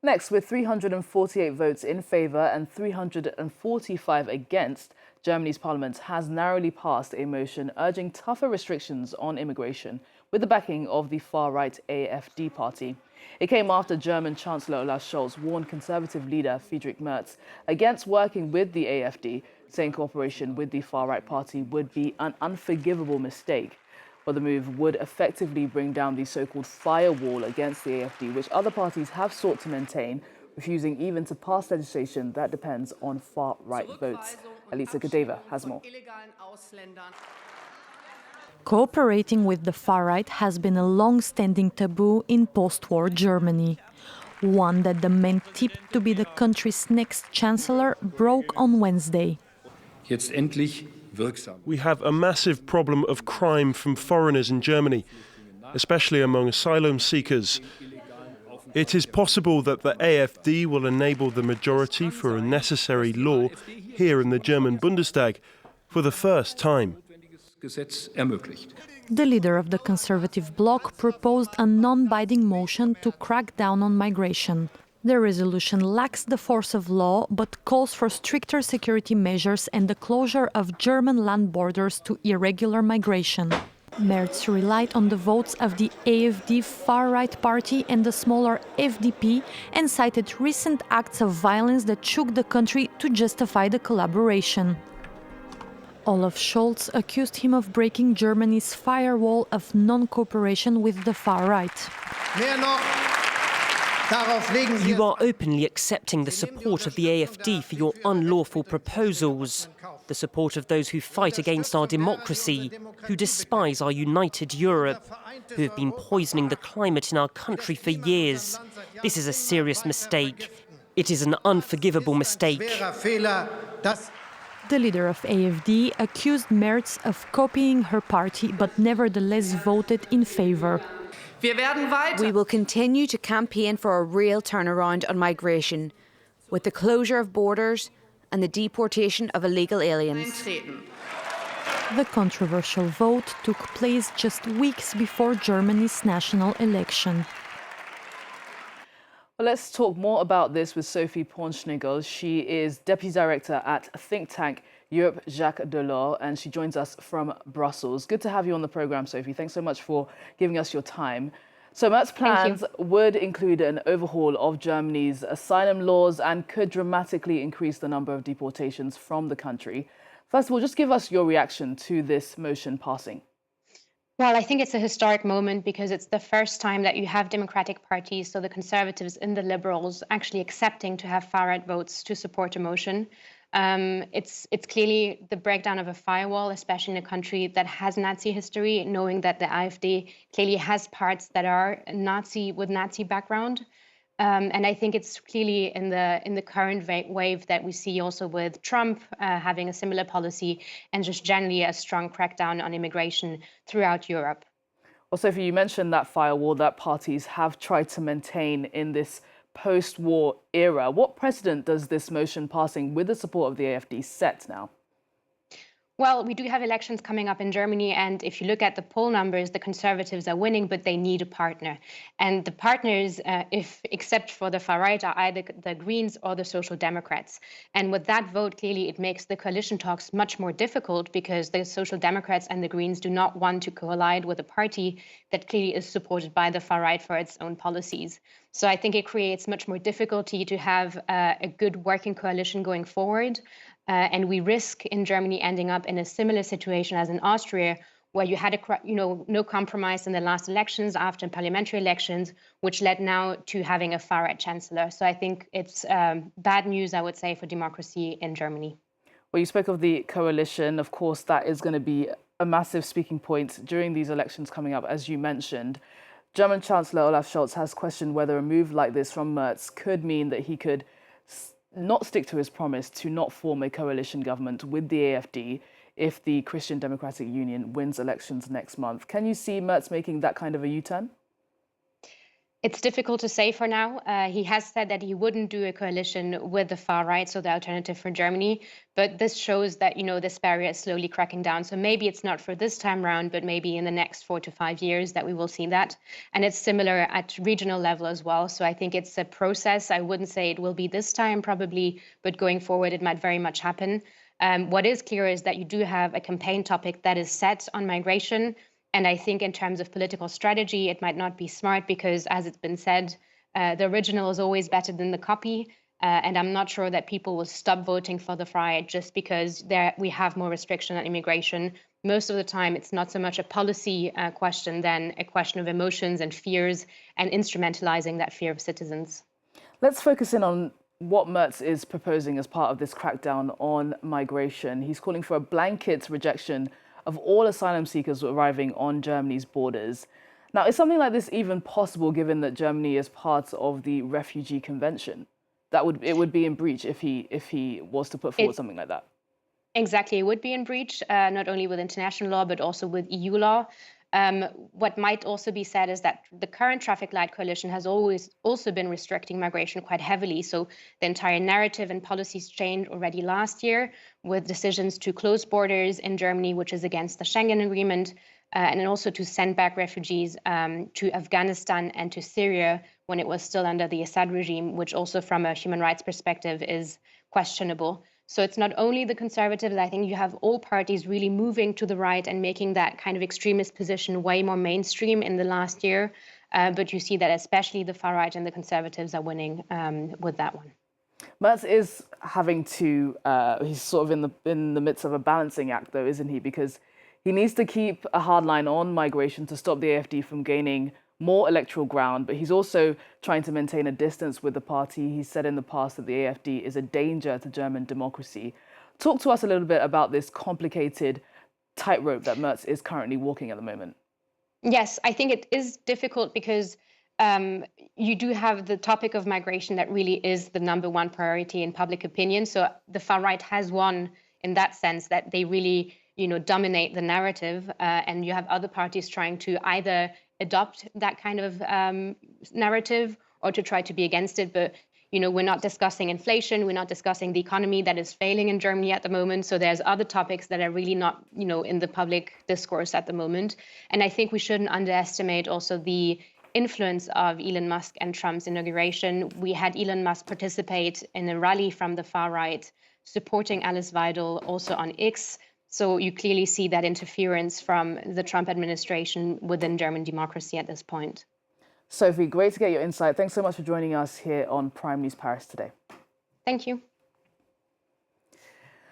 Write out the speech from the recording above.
Next, with 348 votes in favour and 345 against, Germany's parliament has narrowly passed a motion urging tougher restrictions on immigration with the backing of the far-right AfD party. It came after German Chancellor Olaf Scholz warned Conservative leader Friedrich Merz against working with the AfD, saying cooperation with the far-right party would be an unforgivable mistake. Well, the move would effectively bring down the so-called firewall against the AfD, which other parties have sought to maintain, refusing even to pass legislation that depends on far-right votes. Elisa Gadeva has more. Cooperating with the far-right has been a long-standing taboo in post-war Germany. One that the man tipped to be the country's next chancellor broke on Wednesday. We have a massive problem of crime from foreigners in Germany, especially among asylum seekers. It is possible that the AfD will enable the majority for a necessary law here in the German Bundestag for the first time. The leader of the conservative bloc proposed a non-binding motion to crack down on migration. The resolution lacks the force of law but calls for stricter security measures and the closure of German land borders to irregular migration. Merz relied on the votes of the AfD far-right party and the smaller FDP and cited recent acts of violence that shook the country to justify the collaboration. Olaf Scholz accused him of breaking Germany's firewall of non-cooperation with the far-right. You are openly accepting the support of the AfD for your unlawful proposals, the support of those who fight against our democracy, who despise our united Europe, who have been poisoning the climate in our country for years. This is a serious mistake. It is an unforgivable mistake. The leader of AfD accused Merz of copying her party, but nevertheless voted in favour. We will continue to campaign for a real turnaround on migration, with the closure of borders and the deportation of illegal aliens. The controversial vote took place just weeks before Germany's national election. Well, let's talk more about this with Sophie Pornschlegel. She is Deputy Director at think tank Europe Jacques Delors, and she joins us from Brussels. Good to have you on the programme, Sophie. Thanks so much for giving us your time. So Merz's plans would include an overhaul of Germany's asylum laws and could dramatically increase the number of deportations from the country. First of all, just give us your reaction to this motion passing. Well, I think it's a historic moment because it's the first time that you have democratic parties, so the Conservatives and the Liberals, actually accepting to have far-right votes to support a motion. It's clearly the breakdown of a firewall, especially in a country that has Nazi history, knowing that the AfD clearly has parts that are Nazi with Nazi background. And I think it's clearly in the current wave that we see also with Trump having a similar policy and just generally a strong crackdown on immigration throughout Europe. Well, Sophie, you mentioned that firewall that parties have tried to maintain in this post-war era. What precedent does this motion passing with the support of the AfD set now? Well, we do have elections coming up in Germany, and if you look at the poll numbers, the Conservatives are winning, but they need a partner. And the partners, except for the far right, are either the Greens or the Social Democrats. And with that vote, clearly, it makes the coalition talks much more difficult because the Social Democrats and the Greens do not want to collide with a party that clearly is supported by the far right for its own policies. So I think it creates much more difficulty to have a good working coalition going forward. And we risk in Germany ending up in a similar situation as in Austria, where you had no compromise in the last elections after parliamentary elections, which led now to having a far-right chancellor. So I think it's bad news, I would say, for democracy in Germany. Well, you spoke of the coalition. Of course, that is going to be a massive speaking point during these elections coming up, as you mentioned. German Chancellor Olaf Scholz has questioned whether a move like this from Merz could mean that he could not stick to his promise to not form a coalition government with the AfD if the Christian Democratic Union wins elections next month. Can you see Merz making that kind of a U-turn? It's difficult to say for now. He has said that he wouldn't do a coalition with the far right, so the Alternative for Germany. But this shows that, this barrier is slowly cracking down. So maybe it's not for this time round, but maybe in the next 4 to 5 years that we will see that. And it's similar at regional level as well. So I think it's a process. I wouldn't say it will be this time probably, but going forward, it might very much happen. What is clear is that you do have a campaign topic that is set on migration. And I think in terms of political strategy, it might not be smart because, as it's been said, the original is always better than the copy. And I'm not sure that people will stop voting for the far right just because we have more restriction on immigration. Most of the time, it's not so much a policy question than a question of emotions and fears and instrumentalizing that fear of citizens. Let's focus in on what Merz is proposing as part of this crackdown on migration. He's calling for a blanket rejection of all asylum seekers arriving on Germany's borders. Now, is something like this even possible given that Germany is part of the Refugee Convention? It would be in breach if he was to put forward something like that. Exactly, it would be in breach, not only with international law, but also with EU law. What might also be said is that the current traffic light coalition has always also been restricting migration quite heavily. So the entire narrative and policies changed already last year with decisions to close borders in Germany, which is against the Schengen Agreement, and then also to send back refugees to Afghanistan and to Syria when it was still under the Assad regime, which also from a human rights perspective is questionable. So it's not only the conservatives, I think you have all parties really moving to the right and making that kind of extremist position way more mainstream in the last year. But you see that especially the far right and the conservatives are winning with that one. Merz is having to, he's sort of in the midst of a balancing act though, isn't he? Because he needs to keep a hard line on migration to stop the AfD from gaining more electoral ground, but he's also trying to maintain a distance with the party. He said in the past that the AfD is a danger to German democracy. Talk to us a little bit about this complicated tightrope that Merz is currently walking at the moment. Yes, I think it is difficult because you do have the topic of migration that really is the #1 priority in public opinion. So the far right has won in that sense that they really, dominate the narrative, and you have other parties trying to either adopt that kind of narrative or to try to be against it. But, we're not discussing inflation. We're not discussing the economy that is failing in Germany at the moment. So there's other topics that are really not, in the public discourse at the moment. And I think we shouldn't underestimate also the influence of Elon Musk and Trump's inauguration. We had Elon Musk participate in a rally from the far right, supporting Alice Weidel also on X. So you clearly see that interference from the Trump administration within German democracy at this point. Sophie, great to get your insight. Thanks so much for joining us here on Prime News Paris today. Thank you.